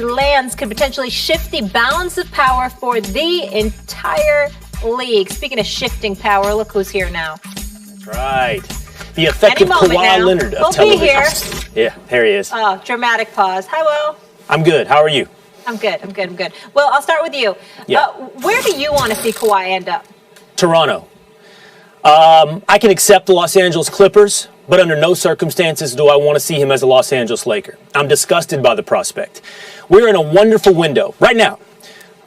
lands could potentially shift the balance of power for the entire league. Speaking of shifting power, look who's here now. That's right. The effective Kawhi Leonard of television. He'll be here. Yeah, here he is. Oh, dramatic pause. Hi, Will. I'm good. How are you? I'm good. Well, I'll start with you. Yeah. Where do you want to see Kawhi end up? Toronto. I can accept the Los Angeles Clippers, but under no circumstances do I want to see him as a Los Angeles Laker. I'm disgusted by the prospect. We're in a wonderful window right now,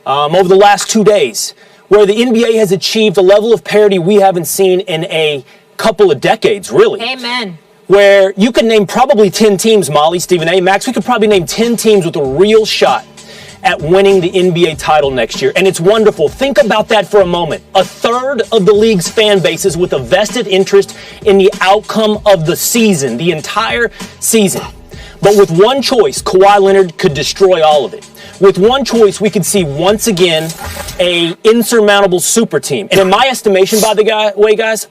over the last 2 days, where the NBA has achieved a level of parity we haven't seen in a couple of decades, really. Amen. Where you could name probably 10 teams, Molly, Stephen A., Max, we could probably name 10 teams with a real shot at winning the NBA title next year. And it's wonderful. Think about that for a moment. A third of the league's fan base is with a vested interest in the outcome of the season, the entire season. But with one choice, Kawhi Leonard could destroy all of it. With one choice, we could see once again a insurmountable super team. And in my estimation, by the way, guys,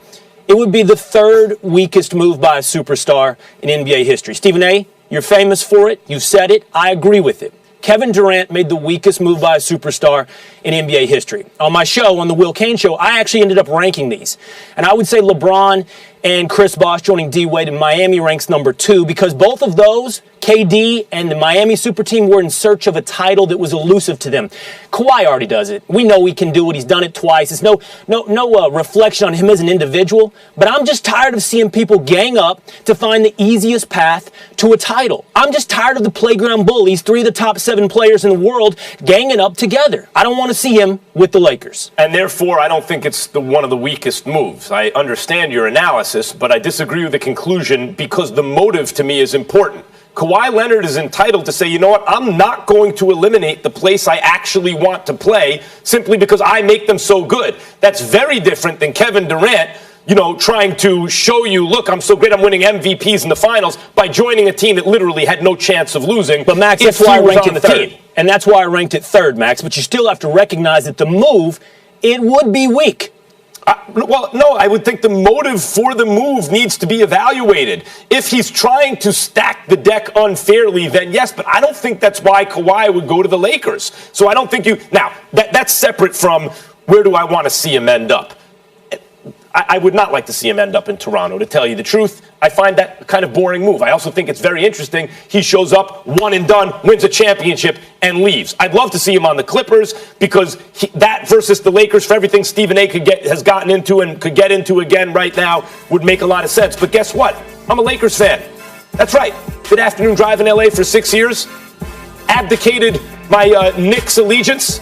it would be the third weakest move by a superstar in NBA history. Stephen A., you're famous for it. You've said it. I agree with it. Kevin Durant made the weakest move by a superstar in NBA history. On my show, on the Will Cain Show, I actually ended up ranking these. And I would say LeBron and Chris Bosh joining D-Wade in Miami ranks number 2 because both of those, KD and the Miami super team, were in search of a title that was elusive to them. Kawhi already does it. We know he can do it. He's done it twice. It's no reflection on him as an individual, but I'm just tired of seeing people gang up to find the easiest path to a title. I'm just tired of the playground bullies, 3 of the top 7 players in the world, ganging up together. I don't want to see him with the Lakers. And therefore, I don't think it's one of the weakest moves. I understand your analysis, but I disagree with the conclusion because the motive to me is important. Kawhi Leonard is entitled to say, you know what, I'm not going to eliminate the place I actually want to play simply because I make them so good. That's very different than Kevin Durant, trying to show you, look, I'm so great, I'm winning MVPs in the finals by joining a team that literally had no chance of losing. But Max, that's why I ranked it third. And that's why I ranked it third, Max. But you still have to recognize that the move, it would be weak. Well, no, I would think the motive for the move needs to be evaluated. If he's trying to stack the deck unfairly, then yes, but I don't think that's why Kawhi would go to the Lakers. So I don't think now, that's separate from where do I want to see him end up. I would not like to see him end up in Toronto, to tell you the truth. I find that kind of boring move. I also think it's very interesting. He shows up, one and done, wins a championship, and leaves. I'd love to see him on the Clippers because that versus the Lakers, for everything Stephen A. has gotten into and could get into again right now, would make a lot of sense. But guess what? I'm a Lakers fan. That's right. Did afternoon drive in L.A. for 6 years. Abdicated my Knicks allegiance.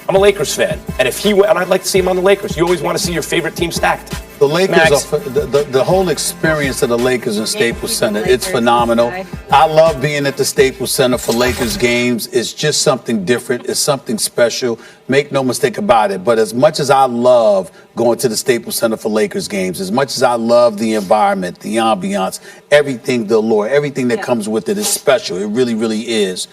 I'm a Lakers fan, and I'd like to see him on the Lakers. You always want to see your favorite team stacked. The Lakers, the whole experience of the Lakers in Staples Center, it's phenomenal. I love being at the Staples Center for Lakers games. It's just something different. It's something special. Make no mistake about it. But as much as I love going to the Staples Center for Lakers games, as much as I love the environment, the ambiance, everything, the allure, everything that comes with it is special. It really, really is.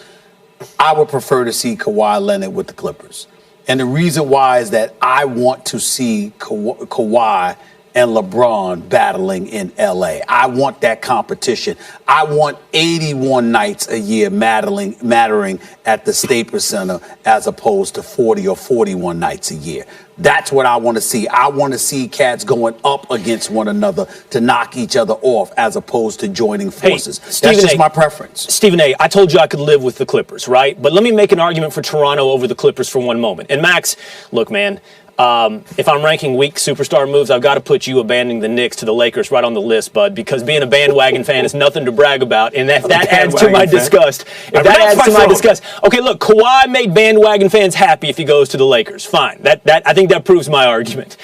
I would prefer to see Kawhi Leonard with the Clippers. And the reason why is that I want to see Kawhi and LeBron battling in L.A. I want that competition. I want 81 nights a year mattering at the Staples Center as opposed to 40 or 41 nights a year. That's what I want to see. I want to see cats going up against one another to knock each other off as opposed to joining forces. That's just my preference. Stephen A., I told you I could live with the Clippers, right? But let me make an argument for Toronto over the Clippers for one moment. And Max, look, man, if I'm ranking weak superstar moves, I've got to put you abandoning the Knicks to the Lakers right on the list, bud, because being a bandwagon fan is nothing to brag about, and that adds to my disgust. If that adds to my disgust. Okay, look, Kawhi made bandwagon fans happy if he goes to the Lakers. Fine. I think that proves my argument.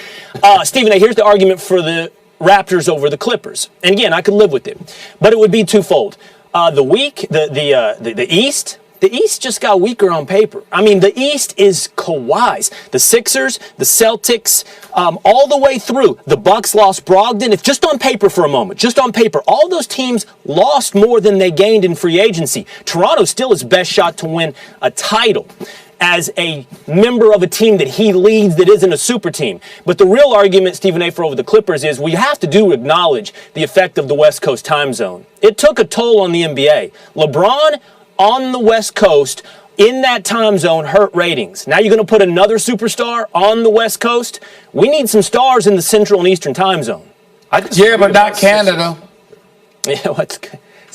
Stephen A., here's the argument for the Raptors over the Clippers. And again, I could live with it, but it would be twofold. The East. The East just got weaker on paper. I mean, the East is Kawhi's. The Sixers, the Celtics, all the way through. The Bucks lost Brogdon. If just on paper for a moment, just on paper, all those teams lost more than they gained in free agency. Toronto still his best shot to win a title as a member of a team that he leads that isn't a super team. But the real argument, Stephen A., for over the Clippers is we have to acknowledge the effect of the West Coast time zone. It took a toll on the NBA. LeBron on the West Coast in that time zone hurt ratings. Now you're going to put another superstar on the West Coast. We need some stars in the Central and Eastern time zone. Yeah, but not Canada. Yeah, what's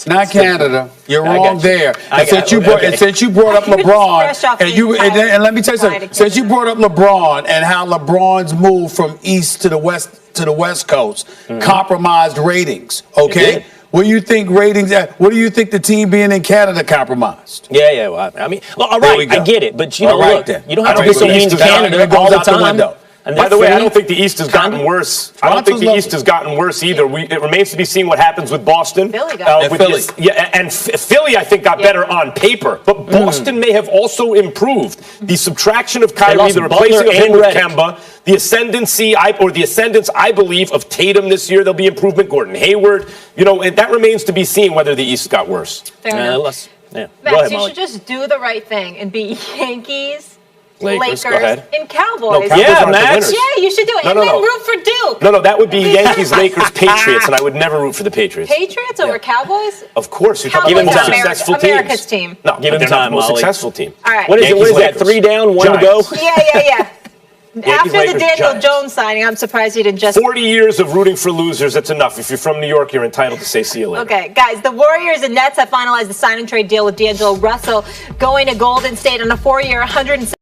not Canada. You're wrong there. And since you brought up LeBron, and let me tell you something. Since you brought up LeBron and how LeBron's move from East to the West Coast compromised ratings, okay? What do you think what do you think the team being in Canada compromised? Yeah. Well, I mean, well, all right, I get it, but you know, look, you don't have to be so mean to Canada all the time. By the way, I don't think the East has gotten worse. I don't think the East has gotten worse either. It remains to be seen what happens with Boston. Philly Philly, I think, got better on paper. But Boston may have also improved. The subtraction of Kyrie, the replacing of him with Kemba, the ascendancy, I believe, of Tatum this year. There'll be improvement. Gordon Hayward. You know, and that remains to be seen whether the East got worse. Fair enough. Yeah. Max, you should just do the right thing and be Yankees, Lakers, and Cowboys. No, Max. Yeah, you should do it. And then root for Duke. No, that would be Yankees, Lakers, Patriots, and I would never root for the Patriots. Patriots over Cowboys? Of course. You're Cowboys talking about are successful teams. America's team. No, give them time, most Molly. successful team. All right. What is that? 3 down, 1 to go? Yeah. After Lakers, the Daniel Giants. Jones signing, I'm surprised you didn't just... 40 years of rooting for losers, that's enough. If you're from New York, you're entitled to say see you later. Okay, guys, the Warriors and Nets have finalized the sign and trade deal with D'Angelo Russell going to Golden State on a 4-year, $107